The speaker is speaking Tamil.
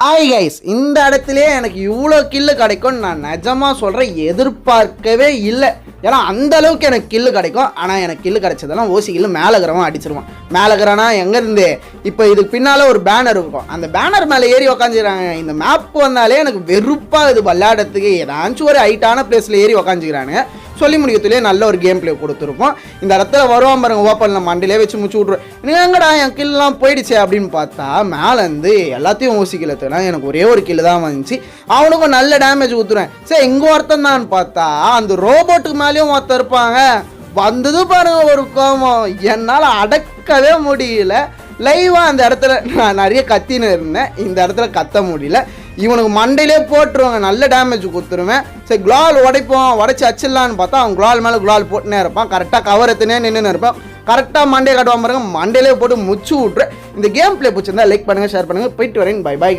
ஹாய் கைஸ், இந்த இடத்துலயே எனக்கு இவ்வளோ கில்லு கிடைக்கும் நான் நிஜமாக சொல்கிறேன், எதிர்பார்க்கவே இல்லை. ஏன்னா அந்த அளவுக்கு எனக்கு கில்லு கிடைக்கும். ஆனால் எனக்கு கில்லு கிடைச்சதெல்லாம் ஓசி கில்லு மேலகிறவன் அடிச்சிருவான். மேலகிறனா எங்கேருந்து இப்போ இதுக்கு பின்னால் ஒரு பேனர் இருக்கும், அந்த பேனர் மேலே ஏறி உக்காந்துக்கிறாங்க. இந்த மேப் வந்தாலே எனக்கு வெறுப்பாக இது விளையாடுறதுக்கு. ஏதாச்சும் ஒரு ஹைட்டான பிளேஸில் ஏறி உக்காந்துக்கிறானுங்க. சொல்லி முடிக்கிறதுலேயே நல்ல ஒரு கேம் பிளே கொடுத்துருப்போம். இந்த இடத்துல வருவான் பாருங்க, ஓப்பனில் மண்டிலே வச்சு முடிச்சு விட்ருவேன். நீங்கள் எங்கடா என் கில்லாம் போயிடுச்சு அப்படின்னு பார்த்தா மேலேருந்து எல்லாத்தையும் ஊசிக்கலத்துனா எனக்கு ஒரே ஒரு கில்லு தான் வந்துச்சு. அவனுக்கும் நல்ல டேமேஜ் ஊற்றுறேன். சரி இங்கே ஒருத்தன் தான் பார்த்தா அந்த ரோபோட்டுக்கு மேலேயும் ஒருத்தர் இருப்பாங்க. வந்தது பாருங்க ஒரு கோபம், என்னால் அடக்கவே முடியல. லைவாக அந்த இடத்துல நான் நிறைய கத்தின்னு இருந்தேன், இந்த இடத்துல கத்த முடியல. இவனுக்கு மண்டையிலே போட்டுருவாங்க, நல்ல டேமேஜ் கொடுத்துருவேன். சரி குளால் உடைப்போம், உடச்சி அச்சிடலான்னு பார்த்தா அவன் குளால் மேலே குளால் போட்டுனே இருப்பான். கரெக்டாக கவர் எத்துனே நின்றுன்னு இருப்பான். கரெக்டாக மண்டையை காட்டுவான் பாருங்க, மண்டையிலே போட்டு முச்சு விட்ரு. இந்த கேம் பிளே பிடிச்சிருந்தா லைக் பண்ணுங்கள், ஷேர் பண்ணுங்கள். போயிட்டு வரேன், பை பாய்.